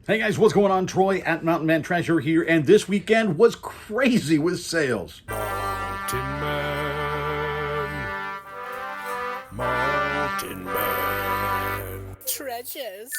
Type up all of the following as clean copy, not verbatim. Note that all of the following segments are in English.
Hey guys, what's going on? Troy at Mountain Man Treasure here, and this weekend was crazy with sales. Mountain Man, Mountain Man. Treasures.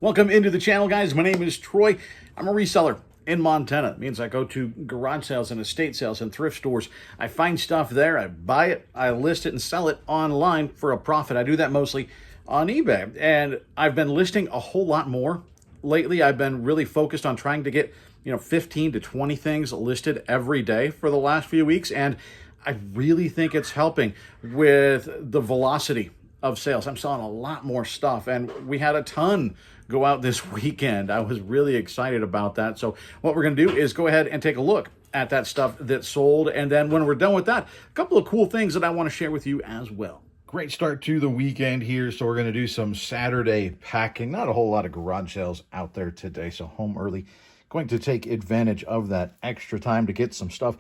Welcome into the channel, guys. My name is Troy. I'm a reseller in Montana. It means I go to garage sales and estate sales and thrift stores. I find stuff there, I buy it, I list it and sell it online for a profit. I do that mostly on eBay, and I've been listing a whole lot more. Lately, I've been really focused on trying to get, 15 to 20 things listed every day for the last few weeks, and I really think it's helping with the velocity of sales. I'm selling a lot more stuff, and we had a ton go out this weekend. I was really excited about that. So what we're going to do is go ahead and take a look at that stuff that sold, and then when we're done with that, a couple of cool things that I want to share with you as well. Great start to the weekend here, so we're going to do some Saturday packing. Not a whole lot of garage sales out there today, so home early. Going to take advantage of that extra time to get some stuff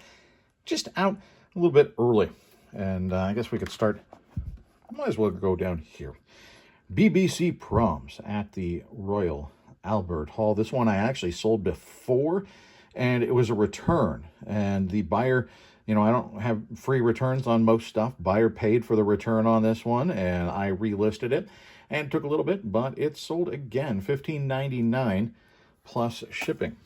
just out a little bit early. And I guess we could start, might as well go down here. BBC Proms at the Royal Albert Hall. This one I actually sold before, and it was a return. And the buyer, I don't have free returns on most stuff. Buyer paid for the return on this one, and I relisted it. And took a little bit, but it sold again, $15.99 plus shipping.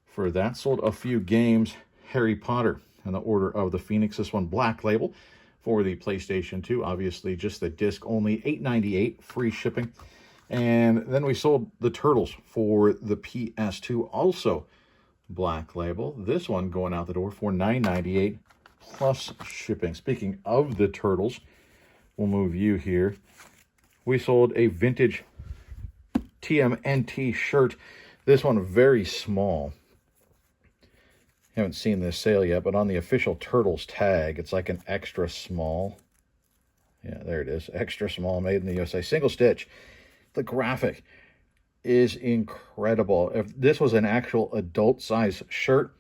For that, sold a few games. Harry Potter and the Order of the Phoenix. This one, Black Label for the PlayStation 2. Obviously, just the disc only, $8.98, free shipping. And then we sold the Turtles for the PS2, also Black Label. This one going out the door for $9.98 plus shipping. Speaking of the Turtles, we'll move you here. We sold a vintage TMNT shirt. This one very small. Haven't seen this sale yet, but on the official Turtles tag, it's like an extra small. Yeah, there it is. Extra small, made in the USA. Single stitch. The graphic is incredible. If this was an actual adult size shirt,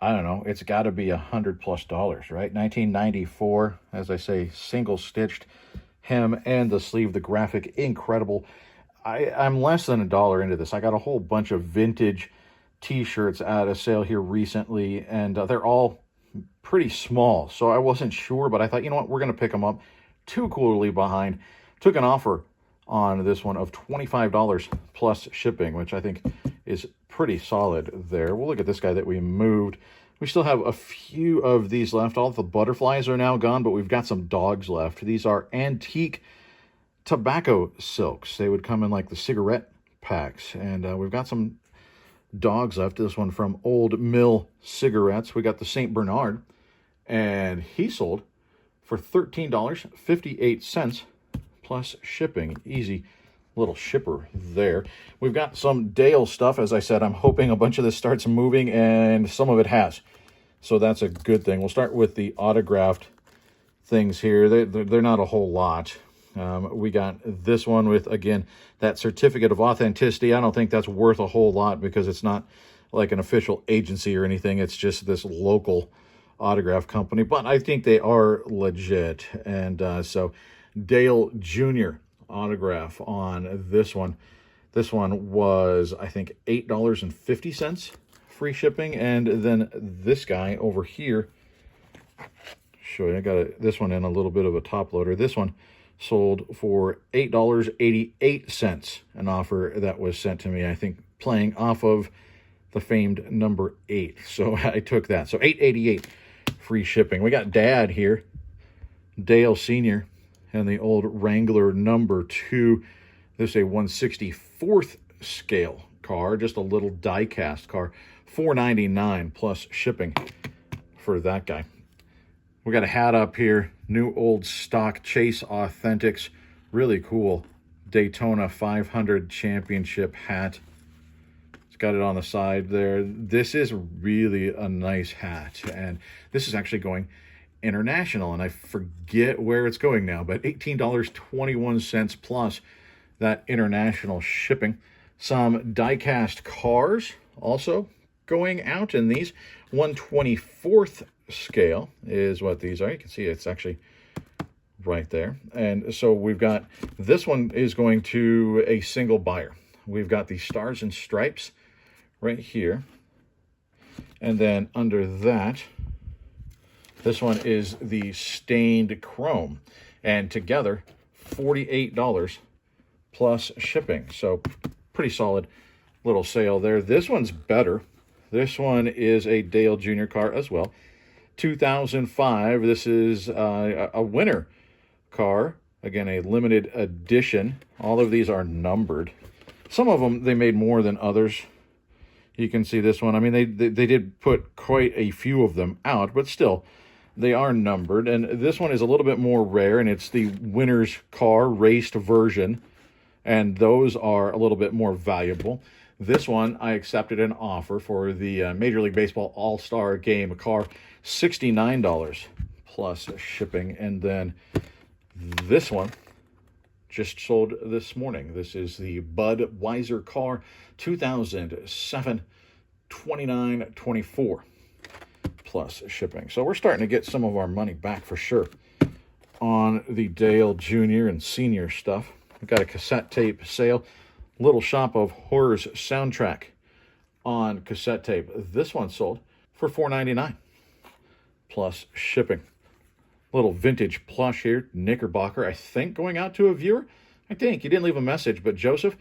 I don't know, it's got to be $100+, right? 1994, as I say, single stitched hem and the sleeve. The graphic, incredible. I'm less than $1 into this. I got a whole bunch of vintage t-shirts at a sale here recently, and they're all pretty small, so I wasn't sure, but I thought, you know what, we're going to pick them up. Too coolly behind. Took an offer on this one of $25 plus shipping, which I think is pretty solid there. We'll look at this guy that we moved. We still have a few of these left. All the butterflies are now gone, but we've got some dogs left. These are antique tobacco silks. They would come in like the cigarette packs, and we've got some dogs left. This one from Old Mill Cigarettes. We got the St. Bernard, and he sold for $13.58 plus shipping. Easy little shipper there. We've got some Dale stuff. As I said, I'm hoping a bunch of this starts moving, and some of it has, so that's a good thing. We'll start with the autographed things here. They're not a whole lot. We got this one with, again, that certificate of authenticity. I don't think that's worth a whole lot because it's not like an official agency or anything. It's just this local autograph company, but I think they are legit. And so Dale Jr. autograph on this one. This one was, I think, $8.50 free shipping. And then this guy over here, show you, I got this one in a little bit of a top loader. This one sold for $8.88, an offer that was sent to me, I think, playing off of the famed number 8. So I took that. So $8.88 free shipping. We got Dad here, Dale Sr., and the old Wrangler number 2. This is a 1/64th scale car, just a little die-cast car. $4.99 plus shipping for that guy. We got a hat up here, new old stock Chase Authentics, really cool Daytona 500 championship hat. It's got it on the side there. This is really a nice hat, and this is actually going international, and I forget where it's going now, but $18.21 plus that international shipping. Some die-cast cars also going out in these. 1/24th scale is what these are. You can see it's actually right there. And so we've got, this one is going to a single buyer. we've got the Stars and Stripes right here. And then under that, this one is the Stained Chrome. And together, $48 plus shipping. So pretty solid little sale there. This one's better. This one is a Dale Jr. car as well. 2005. This is a winner car. Again, a limited edition. All of these are numbered. Some of them, they made more than others. You can see this one. I mean, they did put quite a few of them out, but still, they are numbered. And this one is a little bit more rare, and it's the winner's car raced version. And those are a little bit more valuable. This one, I accepted an offer for the Major League Baseball All-Star Game car, $69 plus shipping. And then this one just sold this morning. This is the Budweiser car, 2007, $29.24 plus shipping. So we're starting to get some of our money back for sure on the Dale Jr. and Senior stuff. We've got a cassette tape sale. Little Shop of Horrors soundtrack on cassette tape. This one sold for $4.99 plus shipping. Little vintage plush here, Knickerbocker, I think going out to a viewer. I think you didn't leave a message, but Joseph,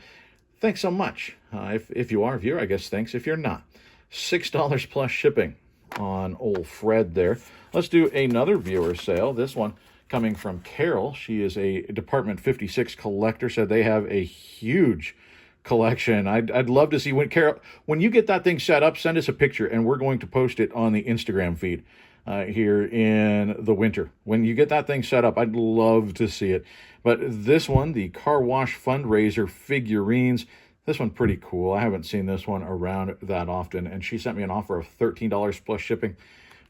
thanks so much. If you are a viewer, I guess thanks. If you're not, $6 plus shipping on old Fred there. Let's do another viewer sale. This one coming from Carol. She is a Department 56 collector. Said they have a huge collection. I'd love to see Carol, when you get that thing set up, send us a picture and we're going to post it on the Instagram feed here in the winter. When you get that thing set up, I'd love to see it. But this one, the Car Wash Fundraiser figurines, this one pretty cool. I haven't seen this one around that often, and she sent me an offer of $13 plus shipping,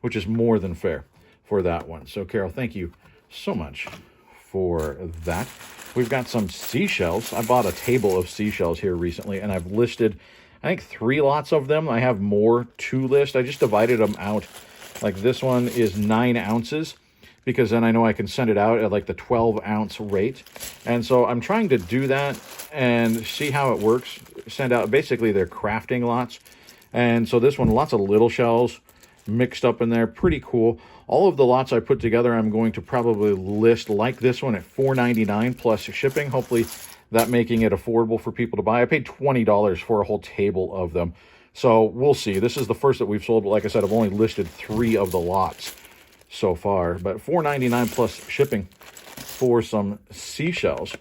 which is more than fair for that one. So Carol, thank you so much for that. We've got some seashells. I bought a table of seashells here recently, and I've listed, I think, 3 lots of them. I have more to list. I just divided them out. Like this one is 9 ounces, because then I know I can send it out at like the 12-ounce rate. And so I'm trying to do that and see how it works. Send out, basically they're crafting lots. And so this one, lots of little shells mixed up in there. Pretty cool. All of the lots I put together, I'm going to probably list, like this one, at $4.99 plus shipping. Hopefully that making it affordable for people to buy. I paid $20 for a whole table of them. So we'll see. This is the first that we've sold, but like I said, I've only listed 3 of the lots so far. But $4.99 plus shipping for some seashells.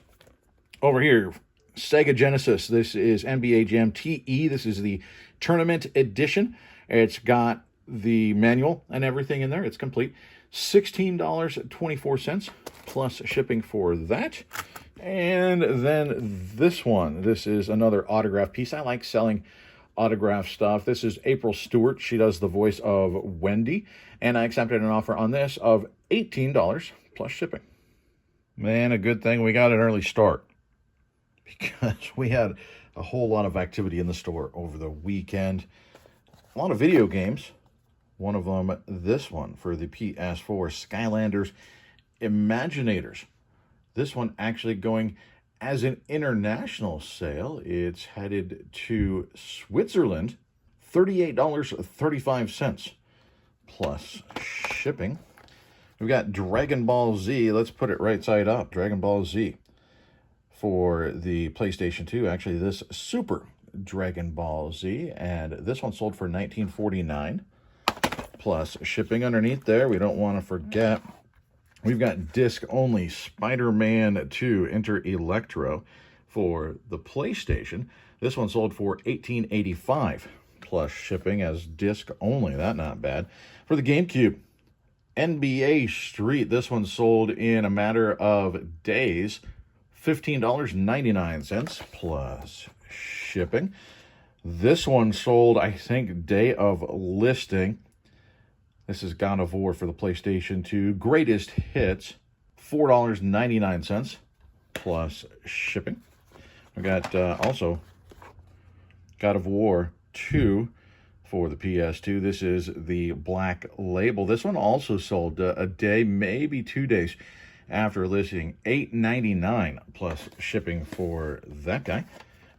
Over here, Sega Genesis. This is NBA Jam TE. This is the tournament edition. It's got the manual and everything in there. It's complete. $16.24 plus shipping for that. And then this one. This is another autograph piece. I like selling autograph stuff. This is April Stewart. She does the voice of Wendy. And I accepted an offer on this of $18 plus shipping. Man, a good thing we got an early start, because we had a whole lot of activity in the store over the weekend. A lot of video games. One of them, this one for the PS4, Skylanders Imaginators. This one actually going as an international sale. It's headed to Switzerland, $38.35 plus shipping. We've got Dragon Ball Z. Let's put it right side up. Dragon Ball Z for the PlayStation 2. Actually, this Super Dragon Ball Z. And this one sold for $19.49 plus shipping underneath there. We don't want to forget, we've got disc-only Spider-Man 2 Enter Electro for the PlayStation. This one sold for $18.85 plus shipping as disc-only. That not bad. For the GameCube, NBA Street. This one sold in a matter of days. $15.99 plus shipping. This one sold, I think, day of listing. This is God of War for the PlayStation 2. Greatest Hits, $4.99 plus shipping. We got also God of War 2 for the PS2. This is the Black Label. This one also sold a day, maybe 2 days after listing. $8.99 plus shipping for that guy.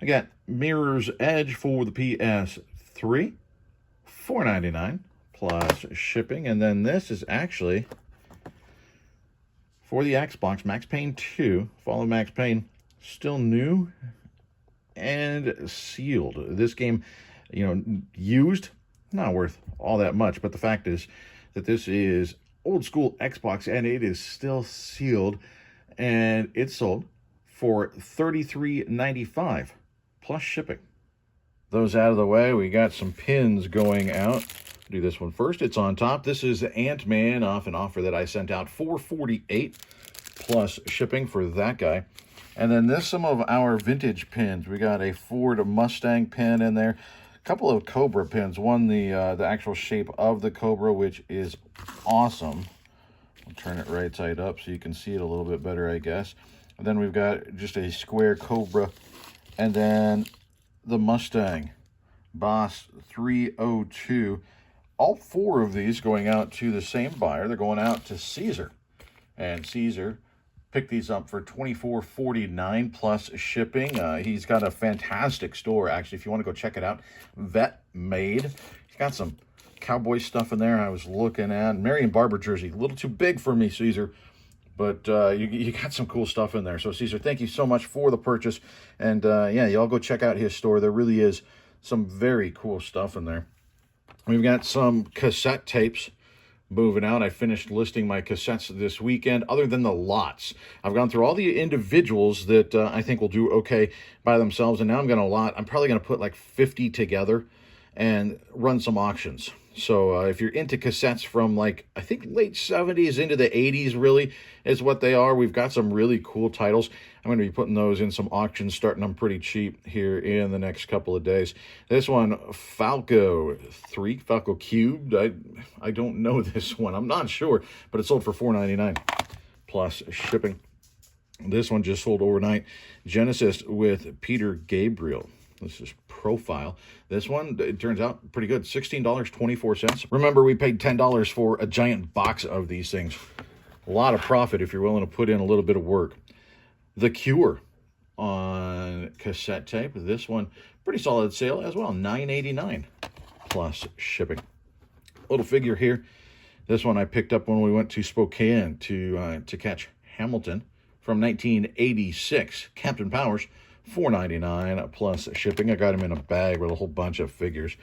I got Mirror's Edge for the PS3, $4.99 plus shipping. And then this is actually for the Xbox, Max Payne 2. Follow Max Payne, still new and sealed. This game, used, not worth all that much, but the fact is that this is old school Xbox and it is still sealed, and it's sold for $33.95 plus shipping. Those out of the way, we got some pins going out. Do this one first. It's on top. This is Ant-Man off an offer that I sent out, $4.48 plus shipping for that guy. And then this, some of our vintage pins. We got a Ford Mustang pin in there, a couple of Cobra pins. One, the actual shape of the Cobra, which is awesome. I'll turn it right side up so you can see it a little bit better, I guess. And then we've got just a square Cobra, and then the Mustang Boss 302. All four of these going out to the same buyer. They're going out to Caesar, and Caesar picked these up for $24.49 plus shipping. He's got a fantastic store, actually, if you want to go check it out. Vet Made. He's got some cowboy stuff in there I was looking at. Marion Barber jersey, a little too big for me, Caesar, but you got some cool stuff in there. So, Caesar, thank you so much for the purchase. And, yeah, y'all go check out his store. There really is some very cool stuff in there. We've got some cassette tapes moving out. I finished listing my cassettes this weekend, other than the lots. I've gone through all the individuals that I think will do okay by themselves, and now I'm going to lot. I'm probably going to put like 50 together and run some auctions. So if you're into cassettes from, like, I think late 70s into the 80s really is what they are. We've got some really cool titles. I'm going to be putting those in some auctions, starting them pretty cheap here in the next couple of days. This one, Falco 3, Falco Cubed. I don't know this one. I'm not sure, but it sold for $4.99 plus shipping. This one just sold overnight. Genesis with Peter Gabriel. This is Profile. This one, it turns out pretty good. $16.24. Remember, we paid $10 for a giant box of these things. A lot of profit if you're willing to put in a little bit of work. The Cure on cassette tape. This one, pretty solid sale as well. $9.89 plus shipping. Little figure here. This one I picked up when we went to Spokane to catch Hamilton from 1986. Captain Powers. $4.99 plus shipping. I got him in a bag with a whole bunch of figures.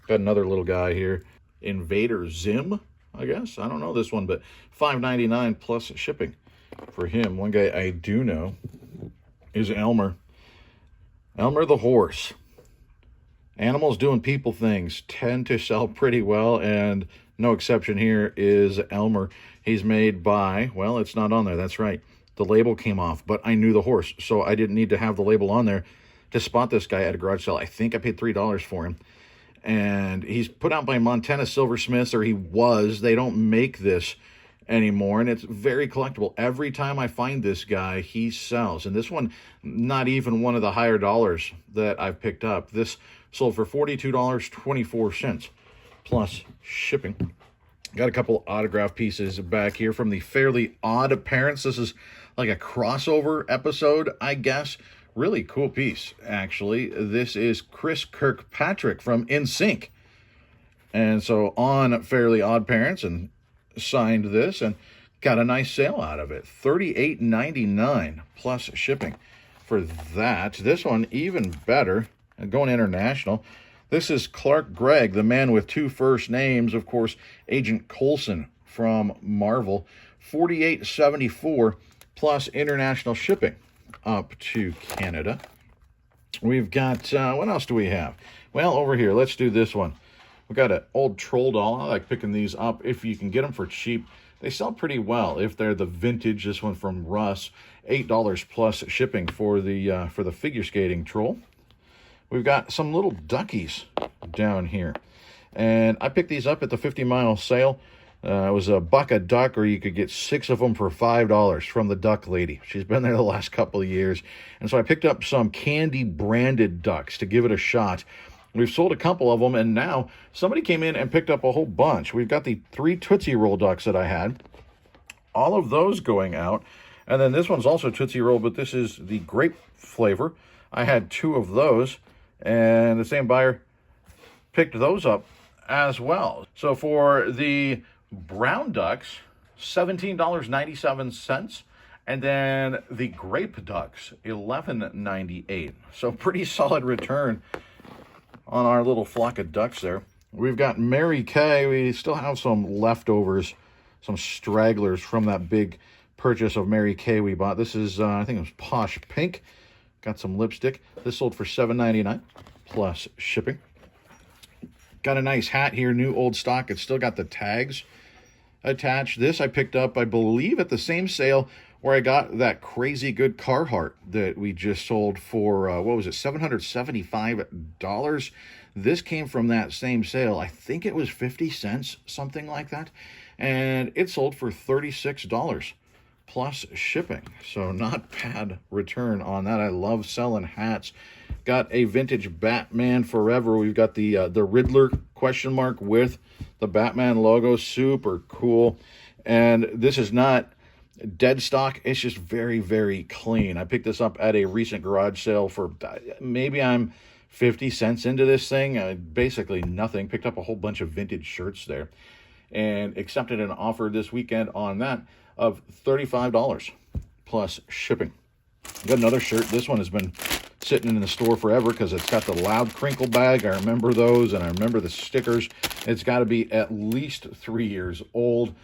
Got another little guy here. Invader Zim, I guess. I don't know this one, but $5.99 plus shipping for him. One guy I do know is Elmer. Elmer the horse. Animals doing people things tend to sell pretty well, and no exception here is Elmer. He's made by, well, it's not on there. That's right. The label came off, but I knew the horse, so I didn't need to have the label on there to spot this guy at a garage sale. I think I paid $3 for him. And he's put out by Montana Silversmiths, or he was. They don't make this anymore, and it's very collectible. Every time I find this guy, he sells. And this one, not even one of the higher dollars that I've picked up. This sold for $42.24 plus shipping. Got a couple autograph pieces back here from the Fairly Odd Parents. This is like a crossover episode, I guess. Really cool piece, actually. This is Chris Kirkpatrick from NSYNC. And so on Fairly Odd Parents, and signed this and got a nice sale out of it. $38.99 plus shipping for that. This one even better, and going international. This is Clark Gregg, the man with two first names, of course, Agent Coulson from Marvel. $48.74 plus international shipping up to Canada. We've got, what else do we have? Well, over here, let's do this one. We've got an old troll doll. I like picking these up if you can get them for cheap. They sell pretty well if they're the vintage. This one from Russ, $8 plus shipping for the figure skating troll. We've got some little duckies down here, and I picked these up at the 50-mile sale. It was $1 a duck, or you could get 6 of them for $5 from the duck lady. She's been there the last couple of years, and so I picked up some candy branded ducks to give it a shot. We've sold a couple of them, and now somebody came in and picked up a whole bunch. We've got the 3 Tootsie Roll ducks that I had. All of those going out. And then this one's also Tootsie Roll, but this is the grape flavor. I had 2 of those, and the same buyer picked those up as well. So for the brown ducks, $17.97. And then the grape ducks, $11.98. So pretty solid return on our little flock of ducks there. We've got Mary Kay. We still have some leftovers, some stragglers from that big purchase of Mary Kay we bought. This is, I think it was Posh Pink. Got some lipstick. This sold for $7.99 plus shipping. Got a nice hat here, new old stock. It's still got the tags attached. This I picked up, I believe, at the same sale where I got that crazy good Carhartt that we just sold for, what was it, $775. This came from that same sale. I think it was 50 cents, something like that. And it sold for $36 plus shipping. So not bad return on that. I love selling hats. Got a vintage Batman Forever. We've got the Riddler question mark with the Batman logo. Super cool. And this is not dead stock. It's just very, very clean. I picked this up at a recent garage sale for maybe I'm 50 cents into this thing. Basically nothing. Picked up a whole bunch of vintage shirts there and accepted an offer this weekend on that of $35 plus shipping. Got another shirt. This one has been sitting in the store forever because it's got the loud crinkle bag. I remember those, and I remember the stickers. It's got to be at least 3 years old.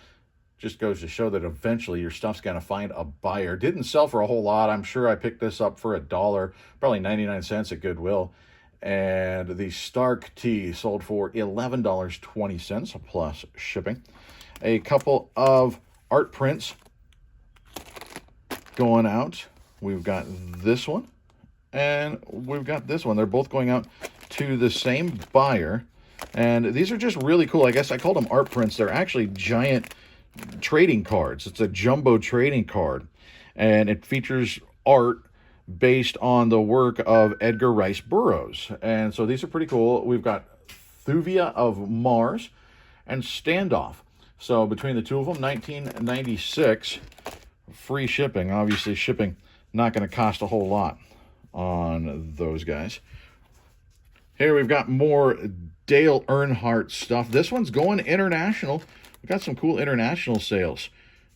Just goes to show that eventually your stuff's going to find a buyer. Didn't sell for a whole lot. I'm sure I picked this up for $1, probably 99 cents at Goodwill. And the Stark tee sold for $11.20 plus shipping. A couple of art prints going out. We've got this one and we've got this one. They're both going out to the same buyer. And these are just really cool. I guess I called them art prints. They're actually giant trading cards. It's a jumbo trading card. And it features art based on the work of Edgar Rice Burroughs. And so these are pretty cool. We've got Thuvia of Mars and Standoff. So between the two of them, $19.96, free shipping. Obviously, shipping not going to cost a whole lot on those guys. Here we've got more Dale Earnhardt stuff. This one's going international. We've got some cool international sales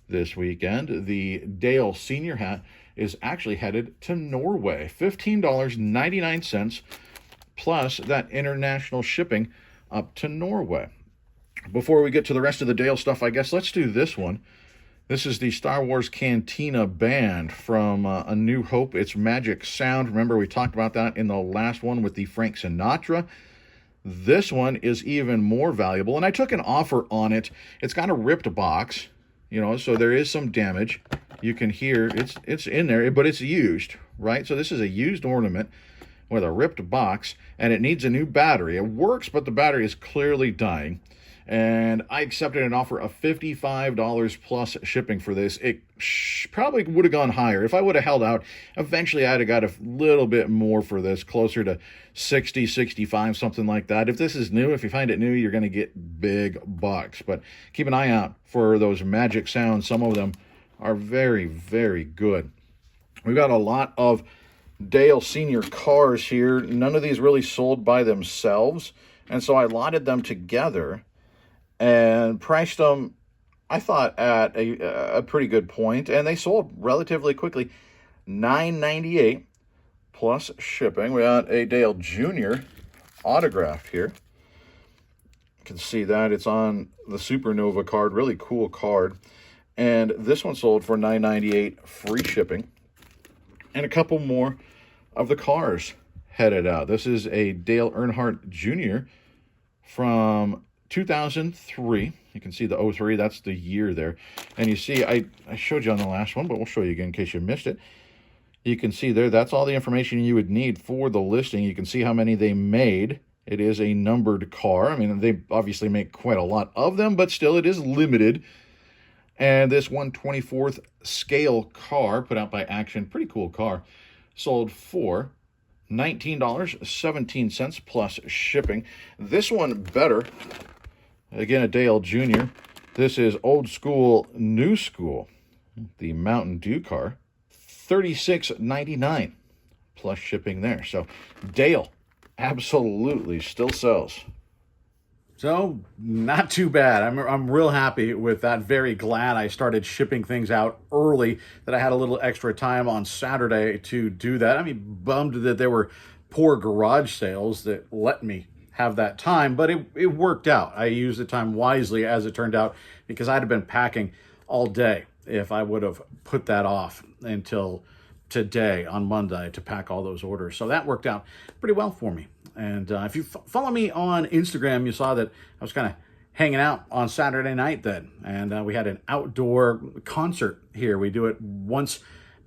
this weekend. The Dale Senior hat is actually headed to Norway. $15.99 plus that international shipping up to Norway. Before we get to the rest of the Dale stuff, I guess let's do this one. This is the Star Wars Cantina Band from A New Hope. It's Magic Sound. Remember, we talked about that in the last one with the Frank Sinatra. This one is even more valuable, and I took an offer on it. It's got a ripped box, so there is some damage. You can hear it's in there, but it's used, right? So this is a used ornament with a ripped box, and it needs a new battery. It works, but the battery is clearly dying. And I accepted an offer of $55 plus shipping for this. It probably would have gone higher. If I would have held out, eventually I'd have got a little bit more for this, closer to 60, 65, something like that. If this is new, if you find it new, you're going to get big bucks. But keep an eye out for those Magic Sounds. Some of them are very, very good. We've got a lot of Dale Senior cars here. None of these really sold by themselves. And so I lotted them together and priced them, I thought, at a pretty good point. And they sold relatively quickly. $9.98 plus shipping. We got a Dale Jr. autographed here. You can see that. It's on the Supernova card. Really cool card. And this one sold for $9.98 free shipping. And a couple more of the cars headed out. This is a Dale Earnhardt Jr. from 2003. You can see the 03, that's the year there. And you see, I showed you on the last one, but we'll show you again in case you missed it. You can see there, that's all the information you would need for the listing. You can see how many they made. It is a numbered car. I mean, they obviously make quite a lot of them, but still it is limited. And this 1/24th scale car put out by Action, pretty cool car, sold for $19.17 plus shipping. This one better. Again, a Dale Jr. This is old school, new school. The Mountain Dew car. $36.99 plus shipping there. So Dale absolutely still sells. So, not too bad. I'm real happy with that. Very glad I started shipping things out early, that I had a little extra time on Saturday to do that. I mean, bummed that there were poor garage sales that let me have that time, but it worked out. I used the time wisely, as it turned out, because I'd have been packing all day if I would have put that off until today on Monday to pack all those orders. So that worked out pretty well for me. And if you follow me on Instagram, you saw that I was kind of hanging out on Saturday night then. And we had an outdoor concert here. We do it once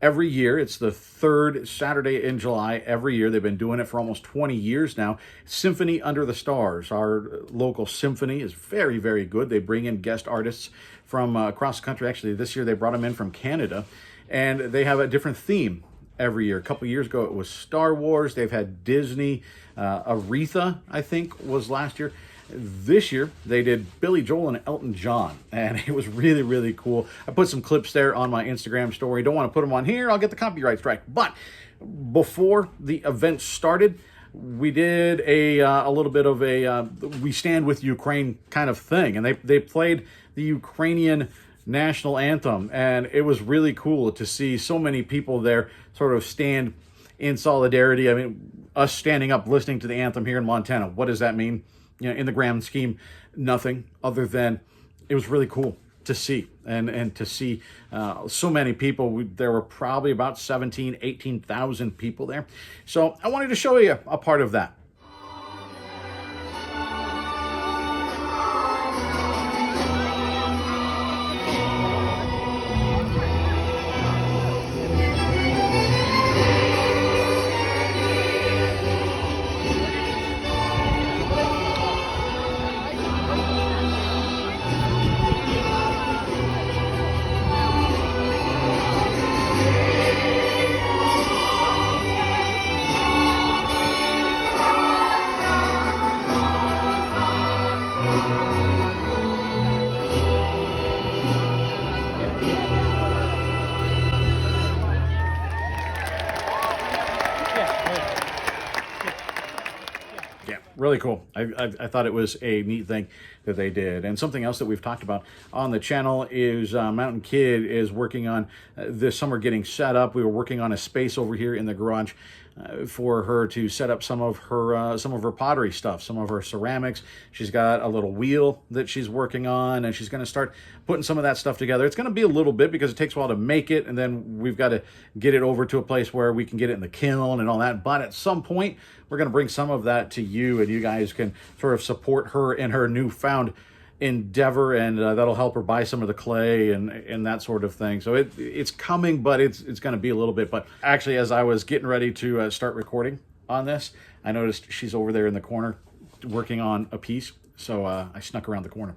every year. It's the third Saturday in July every year. They've been doing it for almost 20 years now. Symphony Under the Stars, our local symphony, is very, very good. They bring in guest artists from across the country. Actually, this year they brought them in from Canada. And they have a different theme every year. A couple years ago, it was Star Wars. They've had Disney. Aretha, I think, was last year. This year, they did Billy Joel and Elton John, and it was really, really cool. I put some clips there on my Instagram story. Don't want to put them on here. I'll get the copyright strike. But before the event started, we did a little bit of a We Stand With Ukraine kind of thing, and they played the Ukrainian national anthem, and it was really cool to see so many people there sort of stand in solidarity. I mean, us standing up listening to the anthem here in Montana, what does that mean? You know, in the grand scheme, nothing other than it was really cool to see, and to see so many people. There were probably about 18,000 people there. So I wanted to show you a part of that. Really cool. I thought it was a neat thing that they did. And something else that we've talked about on the channel is Mountain Kid is working on this summer getting set up. We were working on a space over here in the garage for her to set up some of her pottery stuff, some of her ceramics. She's got a little wheel that she's working on, and she's going to start putting some of that stuff together. It's going to be a little bit because it takes a while to make it, and then we've got to get it over to a place where we can get it in the kiln and all that. But at some point, we're going to bring some of that to you, and you guys can sort of support her in her newfound endeavor, and that'll help her buy some of the clay and that sort of thing. So it's coming, but it's going to be a little bit. But actually, as I was getting ready to start recording on this, I noticed she's over there in the corner working on a piece. So I snuck around the corner.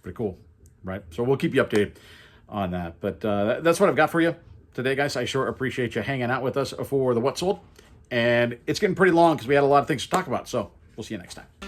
Pretty cool, right? So we'll keep you updated on that. But that's what I've got for you today, guys. I sure appreciate you hanging out with us for the What Sold. And it's getting pretty long because we had a lot of things to talk about. So we'll see you next time.